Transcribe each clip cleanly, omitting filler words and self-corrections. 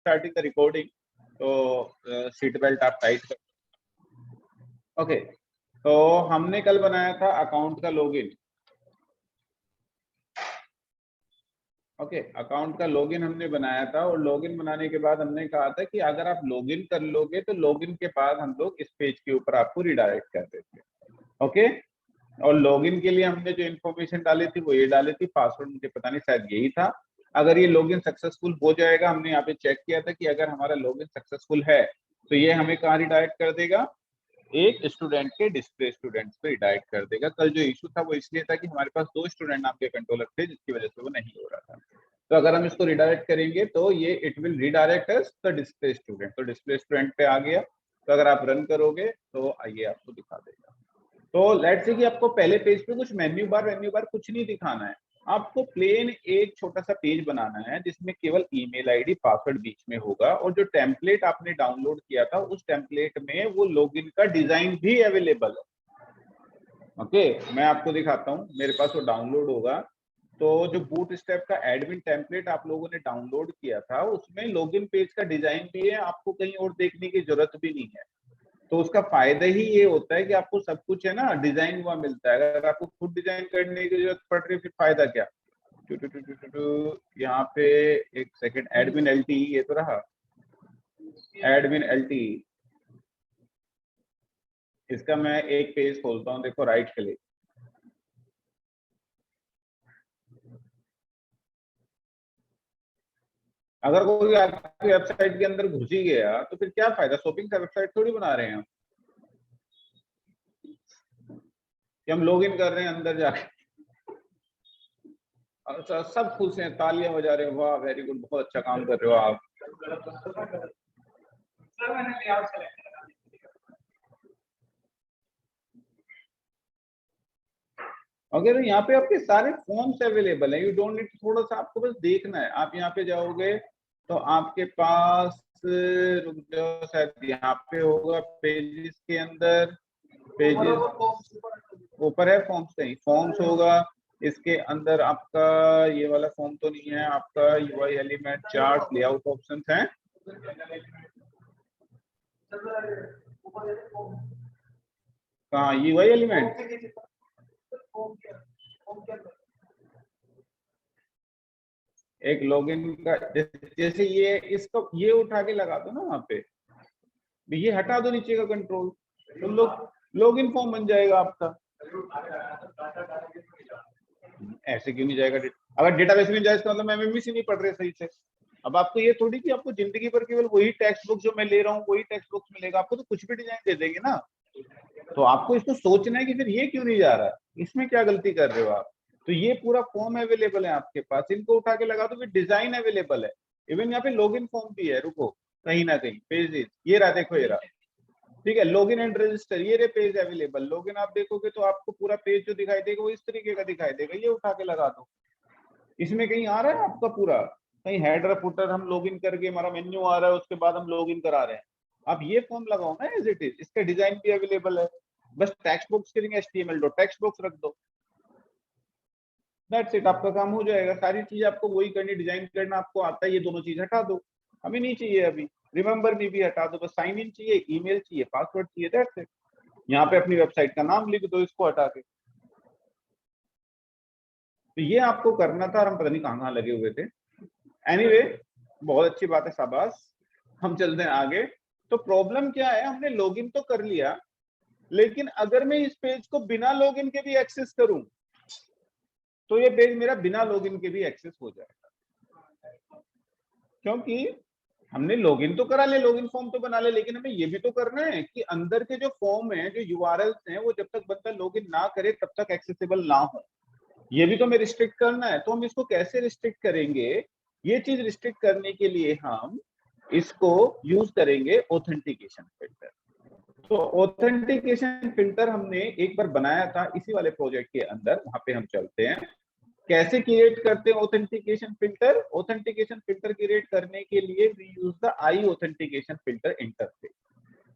Starting the recording, तो seat belt आप tight कर। ओके, तो हमने कल बनाया था अकाउंट का लॉगिन। ओके, अकाउंट का लॉगिन हमने बनाया था, और लॉगिन बनाने के बाद हमने कहा था कि अगर आप लॉगिन कर लोगे तो लॉगिन के बाद हम लोग इस पेज के ऊपर आपको रिडायरेक्ट कर देते। ओके, और लॉगिन के लिए हमने जो इन्फॉर्मेशन डाली थी वो ये डाली थी, पासवर्ड मुझे पता नहीं, शायद यही था। अगर ये लॉगिन सक्सेसफुल हो जाएगा, हमने यहाँ पे चेक किया था कि अगर हमारा लॉगिन सक्सेसफुल है तो ये हमें कहाँ रिडायरेक्ट कर देगा, एक स्टूडेंट के डिस्प्ले स्टूडेंट्स पे रिडायरेक्ट कर देगा। कल जो इशू था वो इसलिए था कि हमारे पास 2 स्टूडेंट नाम के कंट्रोलर थे, जिसकी वजह से वो नहीं हो रहा था। तो अगर हम इसको रिडायरेक्ट करेंगे तो ये it will redirect us the display student, तो डिस्प्ले स्टूडेंट पे आ गया। तो अगर आप रन करोगे तो आइए आपको दिखा देगा। तो लेट्स से कि आपको पहले पेज पे कुछ मेन्यू बार कुछ नहीं दिखाना है, आपको प्लेन एक छोटा सा पेज बनाना है जिसमें केवल ईमेल आईडी पासवर्ड बीच में होगा, और जो टेम्पलेट आपने डाउनलोड किया था उस टेम्पलेट में वो लॉगिन का डिजाइन भी अवेलेबल है। ओके, मैं आपको दिखाता हूँ, मेरे पास वो डाउनलोड होगा। तो जो बूटस्ट्रैप का एडमिन टेम्पलेट आप लोगों ने डाउनलोड किया था उसमें लॉगिन पेज का डिजाइन भी है, आपको कहीं और देखने की जरूरत भी नहीं है। तो उसका फायदा ही ये होता है कि आपको सब कुछ है ना डिजाइन हुआ मिलता है। अगर आपको खुद डिजाइन करने की जरूरत पड़ रही है फिर फायदा क्या। यहाँ पे एक सेकंड, एडमिन एलटी, ये तो रहा एडमिन एलटी। इसका मैं एक पेज खोलता हूँ, देखो राइट क्लिक, अगर कोई आपकी वेबसाइट के अंदर घुस ही गया तो फिर क्या फायदा, शॉपिंग का वेबसाइट थोड़ी बना रहे हैं हम कि हम लॉग इन कर रहे हैं अंदर जाके। अच्छा, सब खुश हैं, तालियां बजा रहे हैं, वाह वेरी गुड, बहुत अच्छा काम कर रहे हो आप। ओके, तो यहाँ पे आपके सारे फॉर्म्स अवेलेबल है, यू डोंट नीड, थोड़ा सा आपको बस देखना है। आप यहाँ पे जाओगे तो आपके पास, रुक जाओ, शायद यहाँ पे होगा पेजेस के अंदर, पेजेस ऊपर है, फॉर्म्स नहीं, फॉर्म्स होगा इसके अंदर आपका। ये वाला फॉर्म तो नहीं है आपका, UI element chart layout options हैं, कहाँ यूआई एलिमेंट, एक लॉगिन का, जैसे ये इसको ये उठा के लगा दो ना वहां पे, ये हटा दो नीचे का कंट्रोल, तो लॉगिन फॉर्म बन जाएगा आपका। ऐसे क्यों नहीं जाएगा, अगर डेटाबेस में जाए इसका मतलब एमएमसी नहीं पढ़ रहे सही से। अब आपको ये थोड़ी कि आपको जिंदगी भर केवल वही टेक्स्ट बुक जो मैं ले रहा हूँ वही टेक्स्ट बुक मिलेगा, आपको तो कुछ भी डिजाइन दे देंगे ना। तो आपको इसको सोचना है कि फिर ये क्यों नहीं जा रहा, इसमें क्या गलती कर रहे हो आप। तो ये पूरा फॉर्म अवेलेबल है आपके पास, इनको उठा के लगा दो, फिर डिजाइन अवेलेबल है। इवन यहाँ पे लॉगिन फॉर्म भी है, रुको कहीं ना कहीं पेजेस, ये रहा, देखो ये रहा, ठीक है, लॉगिन एंड रजिस्टर, ये रे पेज अवेलेबल। लॉगिन आप देखोगे तो आपको पूरा पेज जो दिखाई देगा वो इस तरीके का दिखाई देगा, ये उठा के लगा दो। इसमें कहीं आ रहा है आपका पूरा, कहीं हेडर फुटर हम लॉगिन करके हमारा मेन्यू आ रहा है उसके बाद हम लॉगिन करा रहे हैं। आप ये फॉर्म लगाओ ना एज इट इज, इसका डिजाइन भी अवेलेबल है, बस टेक्स्ट बॉक्स के लिए एचटीएमएल डॉट टेक्स्ट बॉक्स रख दो, दैट्स इट, आपका काम हो जाएगा। सारी चीज आपको वही करनी, डिजाइन करना आपको आता है, ये दोनों चीज हटा दो, हमें नहीं चाहिए अभी। रिमेंबर मी भी हटा दो, बस साइन इन चाहिए, ईमेल चाहिए, पासवर्ड चाहिए, दैट्स इट। यहाँ पे अपनी वेबसाइट का नाम लिख दो इसको हटा के। तो ये आपको करना था और हम पता नहीं कहाँ लगे हुए थे। एनीवे, बहुत अच्छी बात है, शाबाश। हम चलते हैं आगे। तो प्रॉब्लम क्या है, हमने लॉगिन तो कर लिया, लेकिन अगर मैं इस पेज को बिना लॉगिन के भी एक्सेस करूं तो ये पेज मेरा बिना लॉगिन के भी एक्सेस हो जाएगा, क्योंकि हमने लॉगिन तो करा ले, लॉगिन फॉर्म तो बना ले, लेकिन हमें ये भी तो करना है कि अंदर के जो फॉर्म है, जो यूआरएल्स हैं, वो जब तक बंदा लॉगिन ना करे तब तक एक्सेसिबल ना हो, ये भी तो हमें रिस्ट्रिक्ट करना है। तो हम इसको कैसे रिस्ट्रिक्ट करेंगे, ये चीज रिस्ट्रिक्ट करने के लिए हम इसको यूज करेंगे ऑथेंटिकेशन फिल्टर। तो ऑथेंटिकेशन फिल्टर हमने एक बार बनाया था इसी वाले प्रोजेक्ट के अंदर, वहां पे हम चलते हैं। कैसे क्रिएट करते हैं authentication filter, authentication filter create करने के लिए we use the I authentication filter interface.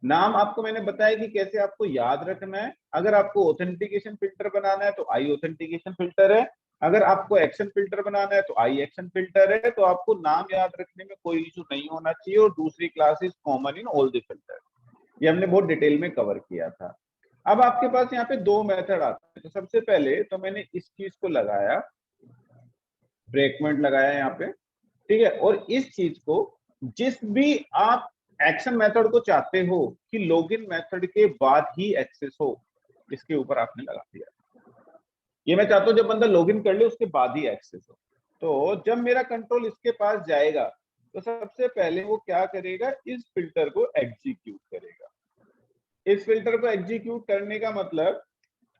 नाम आपको मैंने बताया कि कैसे आपको याद रखना है। अगर आपको ऑथेंटिकेशन फिल्टर बनाना है तो आई ऑथेंटिकेशन फिल्टर है, अगर आपको एक्शन फिल्टर बनाना है तो आई एक्शन फिल्टर है, तो आपको नाम याद रखने में कोई इशू नहीं होना चाहिए। और दूसरी class is common in all the filter, ये हमने बहुत डिटेल में कवर किया था। अब आपके पास यहाँ पे दो मेथड आते हैं। तो सबसे पहले तो मैंने इस चीज को लगाया, ब्रेक पॉइंट लगाया यहाँ पे, ठीक है। और इस चीज को जिस भी आप एक्शन मेथड को चाहते हो कि लॉगिन मेथड के बाद ही एक्सेस हो, इसके ऊपर आपने लगा दिया। ये मैं चाहता हूं जब बंदा लॉगिन कर ले उसके बाद ही एक्सेस हो। तो जब मेरा कंट्रोल इसके पास जाएगा तो सबसे पहले वो क्या करेगा, इस फिल्टर को एग्जीक्यूट करेगा। इस फिल्टर को एग्जीक्यूट करने का मतलब,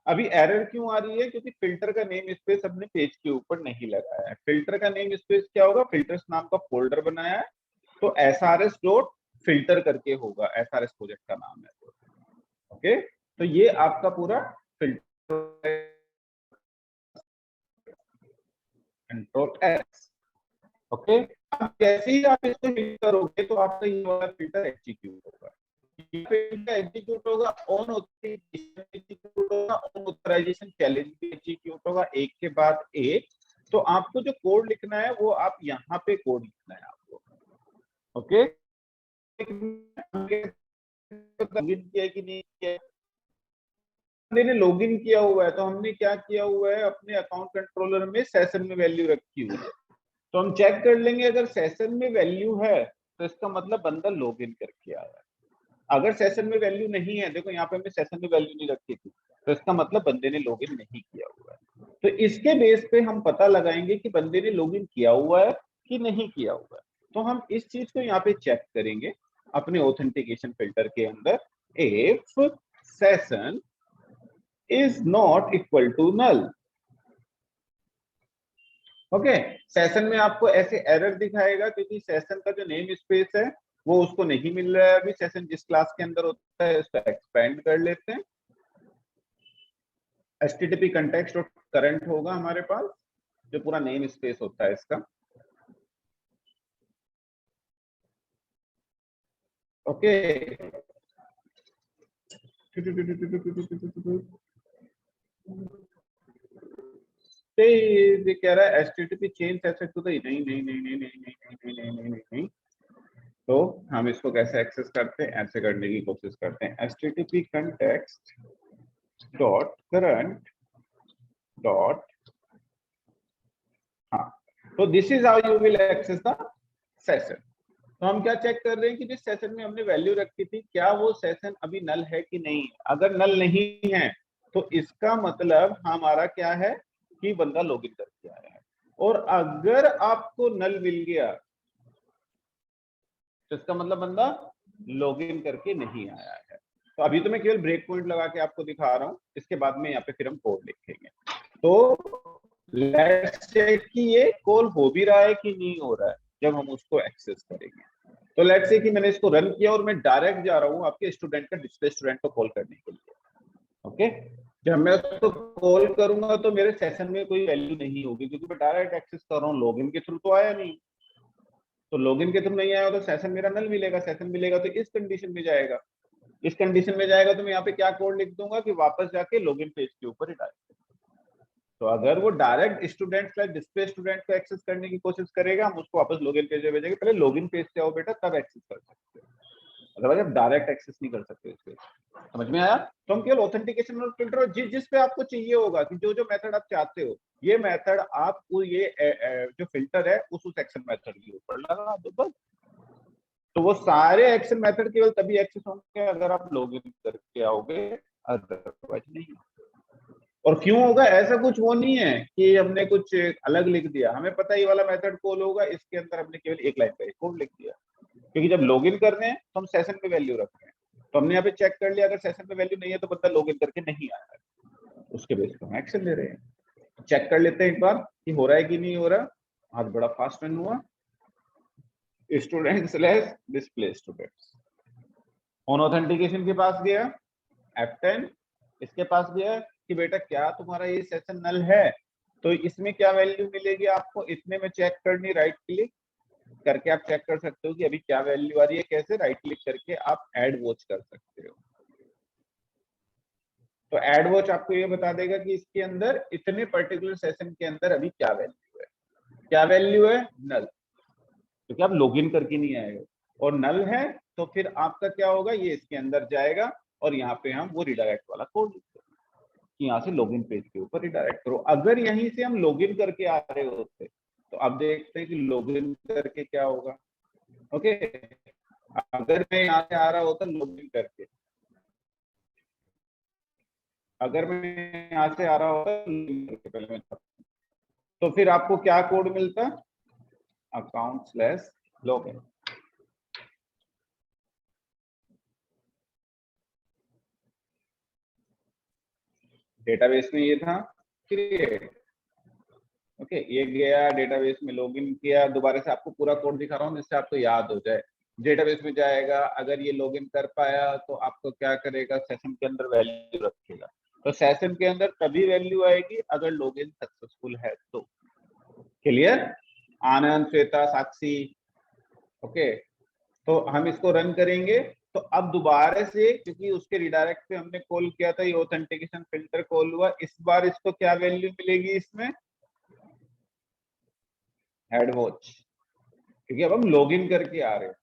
अभी एरर क्यों आ रही है, क्योंकि फिल्टर का नेम स्पेस अपने पेज के ऊपर नहीं लगाया है। फिल्टर का नेम स्पेस क्या होगा, फिल्टर्स नाम का फोल्डर बनाया है, तो SRS डॉट फिल्टर करके होगा, SRS प्रोजेक्ट का नाम है। ओके, तो ये आपका पूरा फिल्टर, कंट्रोल S। ओके, अब जैसे ही आप इसको हिट करोगे तो आपका ये वाला फिल्टर एग्जीक्यूट होगा। एग्जीक्यूट होगा, ऑन एग्जीक्यूट होगा, ऑन ऑथराइजेशन चैलेंज भी एग्जीक्यूट होगा, एक के बाद एक। तो आपको जो कोड लिखना है वो आप यहाँ पे कोड लिखना है आपको। ओके, लॉगिन किया कि नहीं किया, मैंने लॉगिन किया हुआ है, तो हमने क्या किया हुआ है, अपने अकाउंट कंट्रोलर में सेशन में वैल्यू रखी हुई है। तो हम चेक कर लेंगे, अगर सेशन में वैल्यू है तो इसका मतलब बंदा लॉगिन करके आया है। अगर सेशन में वैल्यू नहीं है, देखो यहाँ पे हमने सेशन में वैल्यू नहीं रखी थी, तो इसका मतलब बंदे ने लॉगिन नहीं किया हुआ है। तो इसके बेस पे हम पता लगाएंगे कि बंदे ने लॉगिन किया हुआ है कि नहीं किया हुआ है। तो हम इस चीज को यहाँ पे चेक करेंगे अपने ऑथेंटिकेशन फिल्टर के अंदर, if session is not equal to null. Okay, session में आपको ऐसे एरर दिखाएगा क्योंकि सेशन का जो नेम स्पेस है वो उसको नहीं मिल रहा है। अभी सेशन जिस क्लास के अंदर होता है उसको एक्सपेंड कर लेते हैं। http context और करंट होगा हमारे पास, जो पूरा नेम स्पेस होता है इसका। ओके, ये कह रहा है http change access to the, नहीं नहीं नहीं नहीं नहीं नहीं नहीं नहीं नहीं नहीं नहीं। तो हम इसको कैसे एक्सेस करते हैं, ऐसे करने की कोशिश करते हैं, http context dot current dot, हाँ, तो this is how you will access the session. तो हम क्या चेक कर रहे हैं कि जिस सेशन में हमने वैल्यू रखी थी क्या वो सेशन अभी नल है कि नहीं। अगर नल नहीं है तो इसका मतलब हमारा क्या है कि बंदा लॉगिन करके आया है। और अगर आपको नल मिल गया तो इसका मतलब बंदा लॉगिन करके नहीं आया है। तो अभी तो मैं केवल ब्रेक पॉइंट लगा के आपको दिखा रहा हूं, इसके बाद में यहाँ पे फिर हम कोड लिखेंगे। तो लेट्स से कि ये कॉल हो भी रहा है कि नहीं हो रहा है जब हम उसको एक्सेस करेंगे। तो लेट्स से कि मैंने इसको रन किया और मैं डायरेक्ट जा रहा हूँ आपके स्टूडेंट का डिस्प्ले स्टूडेंट को कॉल करने के लिए। ओके, जब मैं उसको कॉल करूंगा तो मेरे सेशन में कोई वैल्यू नहीं होगी क्योंकि मैं डायरेक्ट एक्सेस कर रहा हूँ, लॉगिन के थ्रू तो आया नहीं। तो लॉगिन के थ्रू नहीं आया तो सेशन मेरा नल मिलेगा, सेशन मिलेगा तो इस कंडीशन में जाएगा। इस कंडीशन में जाएगा तो मैं यहाँ पे क्या कोड लिख दूंगा कि वापस जाके लॉगिन पेज के ऊपर ही डालेगा। तो अगर वो डायरेक्ट स्टूडेंट का डिस्प्ले स्टूडेंट को एक्सेस करने की कोशिश करेगा, हम उसको वापस लॉगिन पेज पे भेजेंगे, पहले लॉगिन पेज से आओ बेटा तब एक्सेस कर सकते हो, अदरवाइज आप डायरेक्ट एक्सेस नहीं कर सकते इस पेज। समझ में आया? तो हम केवल ऑथेंटिकेशन और फिल्टर जिस पे आपको चाहिए होगा कि जो जो मेथड आप चाहते हो, ये मेथड आप ये जो फिल्टर है उस एक्शन मेथड के ऊपर लगा दो बस। तो वो सारे एक्शन मेथड केवल तभी एक्सेस होंगे अगर आप लॉगिन करके आओगे, अदरवाइज नहीं। और क्यों होगा ऐसा कुछ वो नहीं है कि हमने कुछ अलग लिख दिया, हमें पता है ये वाला मेथड कॉल होगा, इसके अंदर हमने केवल एक लाइन का कोड लिख दिया। क्योंकि जब लॉगिन कर रहे हैं तो हम सेशन पे वैल्यू रख रहे हैं, तो हमने यहाँ पे चेक कर लिया अगर सेशन पे वैल्यू नहीं है तो बंदा लॉगिन करके नहीं आया है, उसके बेस पर हम एक्शन ले रहे हैं। चेक कर लेते हैं एक बार कि हो रहा है कि नहीं हो रहा। आज बड़ा फास्ट रन हुआ। Student slash display students on authentication के पास गया, F10 इसके पास गया कि बेटा क्या तुम्हारा ये सेशन नल है, तो इसमें क्या वैल्यू मिलेगी आपको, इतने में चेक करनी, राइट क्लिक करके आप चेक कर सकते हो कि अभी क्या वैल्यू आ रही है। कैसे? राइट क्लिक करके आप ऐड वॉच कर सकते हो। तो एड वॉच आपको ये बता देगा कि इसके अंदर इतने पर्टिकुलर सेशन के अंदर अभी क्या वैल्यू है। क्या वैल्यू है? नल, क्योंकि आप लॉगिन करके नहीं आए हो, और नल है तो फिर आपका क्या होगा, ये इसके अंदर जाएगा और यहाँ पे हम वो रिडायरेक्ट वाला कोड लिखते हैं कि यहाँ से लॉगिन पेज के ऊपर रिडायरेक्ट करो। अगर यहीं से हम लॉगिन करके आ रहे होते तो अब देखते हैं कि लॉगिन करके क्या होगा। ओके, अगर मैं यहाँ से आ रहा होता लॉगिन करके, अगर मैं यहाँ से आ रहा होता login करके पहले मैं, तो फिर आपको क्या कोड मिलता? account/login। डेटाबेस में ये था क्रिएट। ओके, ये गया डेटाबेस में, लॉगिन किया। दोबारा से आपको पूरा कोड दिखा रहा हूँ जिससे आपको याद हो जाए। डेटाबेस में जाएगा, अगर ये लॉगिन कर पाया तो आपको क्या करेगा, सेशन के अंदर वैल्यू रखेगा। तो सेशन के अंदर तभी वैल्यू आएगी अगर लॉगिन सक्सेसफुल है तो। क्लियर? आनंद, श्वेता, साक्षी। ओके, तो हम इसको रन करेंगे। तो अब दोबारा से, क्योंकि उसके रिडायरेक्ट पे हमने कॉल किया था, ये ऑथेंटिकेशन फिल्टर कॉल हुआ, इस बार इसको क्या वैल्यू मिलेगी इसमें? हेड वॉच, क्योंकि अब हम लॉगिन करके आ रहे हैं।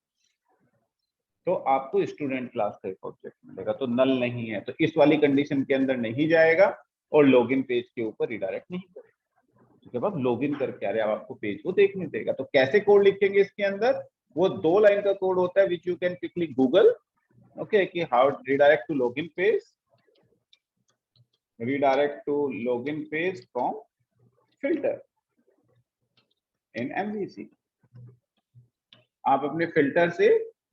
तो आपको स्टूडेंट क्लास का एक ऑब्जेक्ट मिलेगा, तो नल नहीं है, तो इस वाली कंडीशन के अंदर नहीं जाएगा और लॉगिन पेज के ऊपर रिडायरेक्ट नहीं करेगा। जब आप लॉगिन करके आ रहे हैं, आपको पेज को देखने देगा। तो कैसे कोड लिखेंगे इसके अंदर? वो 2 लाइन का कोड होता है which you can quickly Google. Okay, कि how redirect to login page, redirect to login page from filter in MVC। आप अपने फिल्टर से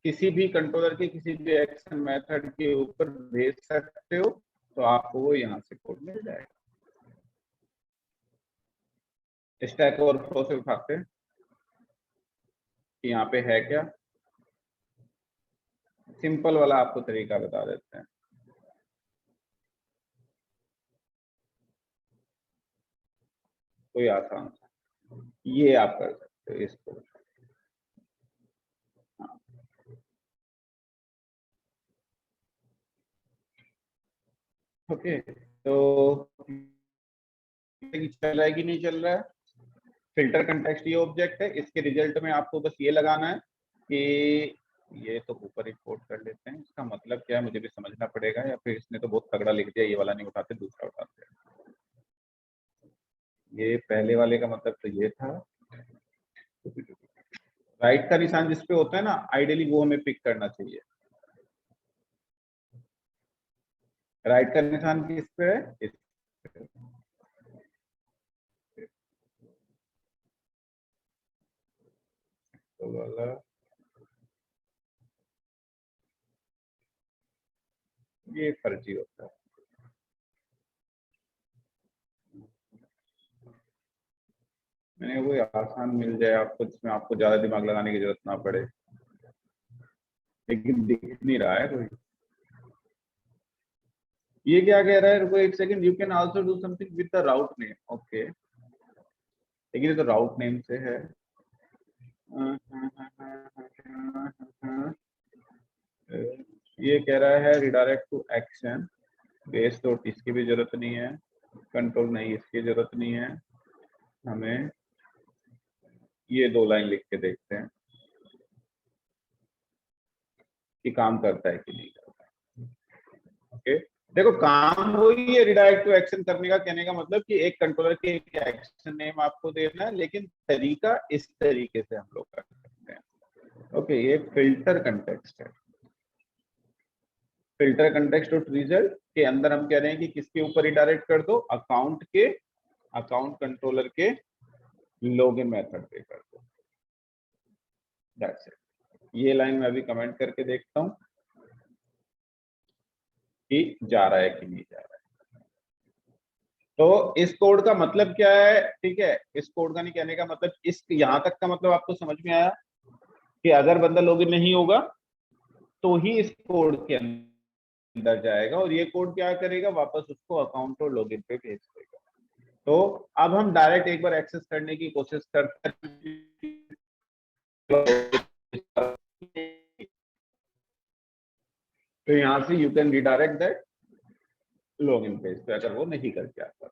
किसी भी कंट्रोलर के किसी भी एक्शन मेथड के ऊपर भेज सकते हो, तो आपको वो यहाँ से कोड मिल जाएगा। स्टैक ओवरफ्लो से उठाते हैं कि यहाँ पे है क्या। सिंपल वाला आपको तरीका बता देते हैं। कोई आसान, ये आप कर सकते हो इसको। ओके, तो चल रहा है कि नहीं चल रहा है? फिल्टर कंटेक्स्ट ये ऑब्जेक्ट है, इसके रिजल्ट में आपको बस ये लगाना है कि ये तो ऊपर इंपोर्ट कर लेते हैं, इसका मतलब क्या है मुझे भी समझना पड़ेगा, या फिर इसने तो बहुत तगड़ा लिख दिया, ये वाला नहीं उठाते दूसरा उठाते हैं। ये पहले वाले का मतलब तो ये था, राइट का निशान जिसपे होता है ना, आइडियली वो हमें पिक करना चाहिए। राइट का निशान किस पे है? इस पे। तो वाला ये फर्जी होता है। मैंने वो आसान मिल जाए आपको, जिसमें आपको ज्यादा दिमाग लगाने की जरूरत ना पड़े, लेकिन दिख नहीं रहा है कोई। ये क्या कह रहा है, रुको एक second, you can also do something with the route name. Okay, लेकिन ये तो राउट नेम से है। ये कह रहा है redirect to action base dot, इसकी भी जरूरत नहीं है। कंट्रोल नहीं, इसकी जरूरत नहीं है। हमें ये 2 लाइन लिख के देखते हैं कि काम करता है कि नहीं करता है। ओके, देखो काम वही है, रिडायरेक्ट टू एक्शन करने का कहने का मतलब कि एक कंट्रोलर के एक एक्शन नेम आपको देना है, लेकिन तरीका इस तरीके से हम लोग कर सकते हैं। ओके, ये फिल्टर कंटेक्स्ट है। फिल्टर कंटेक्स्ट डॉट रिजल्ट के अंदर हम कह रहे हैं कि किसके ऊपर रिडायरेक्ट कर दो, अकाउंट के, अकाउंट कंट्रोलर के लॉगिन मेथड पे कर दो। That's it. ये लाइन मैं अभी कमेंट करके देखता हूँ कि जा रहा है कि नहीं जा रहा है। तो इस कोड का मतलब क्या है? ठीक है, इस कोड का नहीं कहने का मतलब, इस यहां तक का मतलब आपको समझ में आया कि अगर बंदा लॉगिन नहीं होगा तो ही इस कोड के अंदर जाएगा, और ये कोड क्या करेगा, वापस उसको अकाउंट और लॉगिन पे भेज देगा। तो अब हम डायरेक्ट एक बार एक्सेस करने की कोशिश करते हैं। तो यहाँ से you can redirect that login page पे अगर वो नहीं करके आता।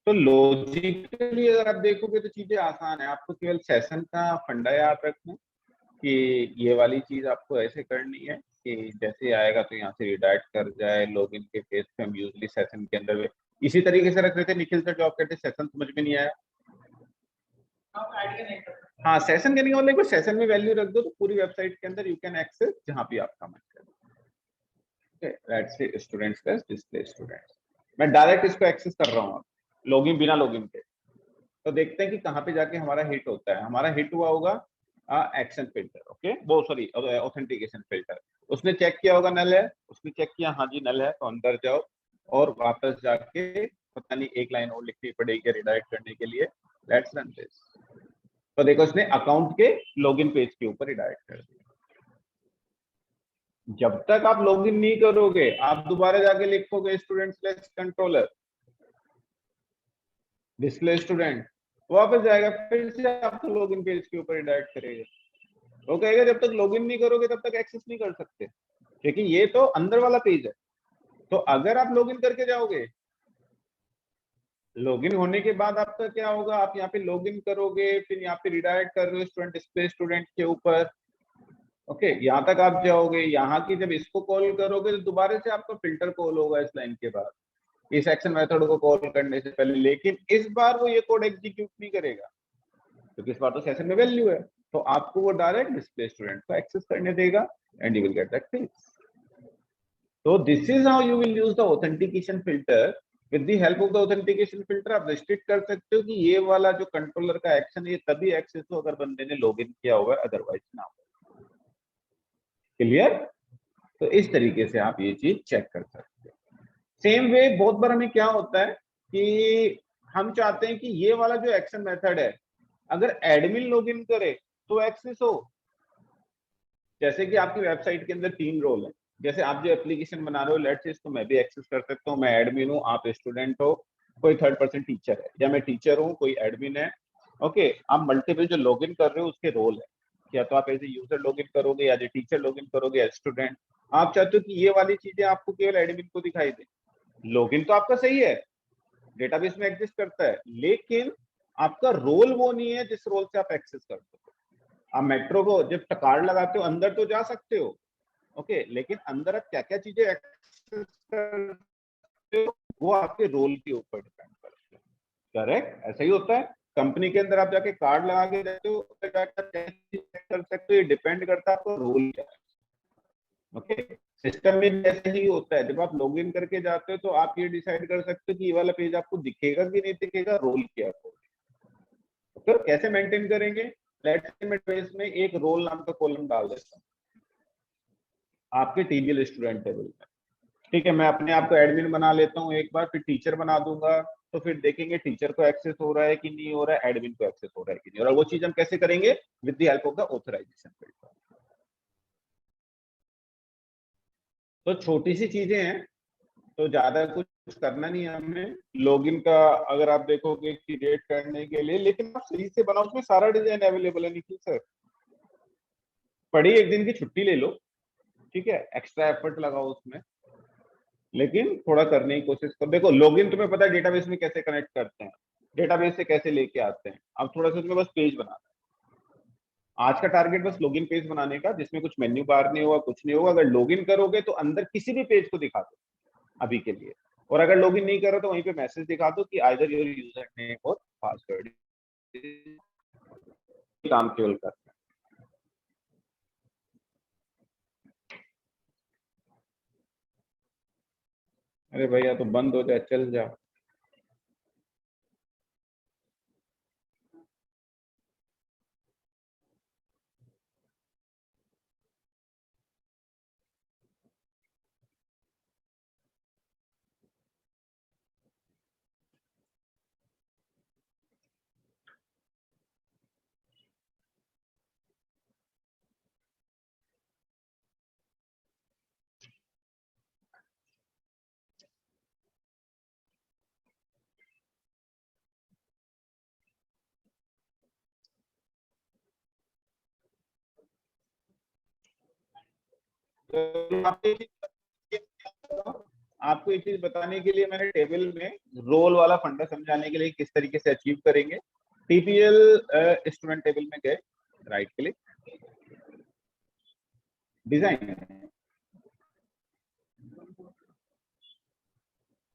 तो लॉजिकली अगर आप देखोगे तो चीजें आसान है, आपको केवल सेशन का फंडा याद रखना कि ये वाली चीज आपको ऐसे करनी है कि जैसे आएगा तो यहाँ से रिडायरेक्ट कर जाए लॉगिन के पेज पे। हम यूजली सेशन के अंदर इसी तरीके से रख रहे थे। निखिल सर जो आप कहते सेशन समझ में नहीं आया, आप आइडिया नहीं कर सकते। हाँ, सेशन के नहीं मतलब कोई सेशन में वैल्यू रख दो तो पूरी वेबसाइट के अंदर यू कैन एक्सेस जहाँ भी आपका मन करे। लेट्स से स्टूडेंट्स का डिस्प्ले स्टूडेंट्स, मैं डायरेक्ट इसको एक्सेस कर रहा हूँ लॉगिन बिना लॉगिन के। तो देखते हैं कि कहाँ पे जाके हमारा हिट होता है। हमारा हिट हुआ होगा एक्शन फिल्टर, ओके वो सॉरी ऑथेंटिकेशन फिल्टर। उसने चेक किया होगा नल है, उसने चेक किया हाँ जी नल है, तो अंदर जाओ और वापस जाके पता नहीं एक लाइन और लिखनी पड़ेगी रिडायरेक्ट करने के लिए। Let's run this. तो देखो इसने अकाउंट के लॉगिन पेज के ऊपर रिडायरेक्ट कर दिया। जब तक आप लॉगिन नहीं करोगे आप दोबारा जाके लिखोगे student slash controller display student, वापस जाएगा फिर से आपको लॉगिन पेज के ऊपर रिडायरेक्ट करेगा। वो कहेगा जब तक लॉगिन नहीं करोगे तब तक एक्सेस नहीं कर सकते, क्योंकि ये तो अंदर वाला पेज है। तो अगर आप लॉगिन करके जाओगे, लॉगिन होने के बाद आपका क्या होगा, आप यहाँ पे लॉगिन करोगे फिर यहाँ पे रिडायरेक्ट कर रहे हो स्टूडेंट डिस्प्ले स्टूडेंट के ऊपर, ओके यहाँ तक आप जाओगे। यहाँ की जब इसको कॉल करोगे तो दोबारा से आपका फिल्टर कॉल होगा इस लाइन के बाद, इस एक्शन मेथड को कॉल करने से पहले। लेकिन इस बार वो ये कोड एग्जीक्यूट नहीं करेगा क्योंकि इस बार तो सेशन में वैल्यू है। तो आपको वो डायरेक्ट डिस्प्ले स्टूडेंट को एक्सेस करने देगा and you will get that thing. So this is how you will use the authentication filter. With the help of the authentication filter आप रिस्ट्रिक्ट कर सकते हो कि ये वाला जो कंट्रोलर का एक्शन है ये तभी एक्सेस हो अगर बंदे ने लॉगिन किया होगा, अदरवाइज ना हो। क्लियर? तो इस तरीके से आप ये चीज चेक कर सकते हो। सेम वे बहुत बार हमें क्या होता है कि हम चाहते हैं कि ये वाला जो एक्शन मेथड है अगर एडमिन लॉगिन करे तो एक्सेस हो। जैसे कि आपकी वेबसाइट के अंदर 3 रोल है, जैसे आप जो एप्लीकेशन बना रहे हो लेट्स से इसको मैं भी एक्सेस कर सकता हूँ, मैं एडमिन हूँ आप स्टूडेंट हो, कोई थर्ड पर्सन टीचर है, या मैं टीचर हूँ कोई एडमिन है। ओके आप मल्टीपल जो लॉगिन कर रहे हो उसके रोल है, या तो आप एज ए यूजर लॉगिन करोगे या जो टीचर लॉगिन करोगे या स्टूडेंट। आप चाहते हो कि ये वाली चीजें आपको केवल एडमिन को दिखाई दे। लॉगिन तो आपका सही है, डेटाबेस में एग्जिस्ट करता है, लेकिन आपका रोल वो नहीं है जिस रोल से आप एक्सेस करते हो। आप मेट्रो को जब कार्ड लगाते हो अंदर तो जा सकते हो, ओके लेकिन अंदर आप क्या क्या चीजें एक्सेस करते हो वो आपके रोल के ऊपर डिपेंड करता है। करेक्ट ऐसा ही होता है। कंपनी के अंदर आप जाके कार्ड लगा के जाते हो कर सकते हो, ये डिपेंड करता है आपका रोल क्या है। ओके सिस्टम में भी ऐसे ही होता है, जब आप लॉग इन करके जाते हो तो आप ये डिसाइड कर सकते हो कि ये वाला पेज आपको दिखेगा कि नहीं दिखेगा, रोल क्या है। तो कैसे मेंटेन करेंगे, लेट्स से मैं ट्रेस में एक रोल नाम का कॉलम डाल देता हूँ आपके टीबीएल स्टूडेंट टेबल में। ठीक है मैं अपने आप को एडमिन बना लेता हूँ एक बार, फिर टीचर बना दूंगा। तो फिर देखेंगे टीचर को एक्सेस हो रहा है कि नहीं हो रहा है, एडमिन को एक्सेस हो रहा है कि नहीं, और वो चीज हम कैसे करेंगे, with the help of the authorisation filter. तो छोटी सी चीजें हैं, तो ज्यादा कुछ करना नहीं है हमें लॉगिन का। अगर आप देखोगे क्रिएट करने के लिए, लेकिन आप सही से बनाओ, उसमें सारा डिजाइन अवेलेबल है निखिल सर। पढ़ी एक दिन की छुट्टी ले लो, ठीक है एक्स्ट्रा एफर्ट लगाओ उसमें, लेकिन थोड़ा करने की कोशिश करो। देखो लॉगिन तुम्हें पता है डेटाबेस में कैसे कनेक्ट करते हैं, डेटाबेस से कैसे लेके आते हैं। अब थोड़ा सा उसमें बस पेज बनाना है। आज का टारगेट बस लॉगिन पेज बनाने का जिसमें कुछ मेन्यू बार नहीं होगा, कुछ नहीं होगा। अगर लॉगिन करोगे तो अंदर किसी भी पेज को दिखा दो अभी के लिए, और अगर लॉगिन नहीं करो तो वहीं पे मैसेज दिखा दो कि आइदर योर यूजर नेम और पासवर्ड, काम केवल कर। अरे भैया तो बंद हो जाए चल जाओ। आपको ये चीज बताने के लिए मैंने टेबल में रोल वाला फंडा समझाने के लिए किस तरीके से अचीव करेंगे। टीपीएल स्टूडेंट टेबल में गए, right click, design,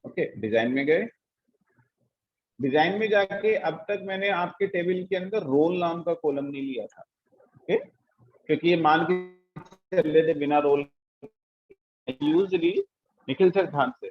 okay, design में गए। डिजाइन में जाके अब तक मैंने आपके टेबल के अंदर रोल नाम का कॉलम नहीं लिया था, ओके, क्योंकि ये मान के चल रहे थे बिना रोल। यूजली निखिल सर ध्यान से,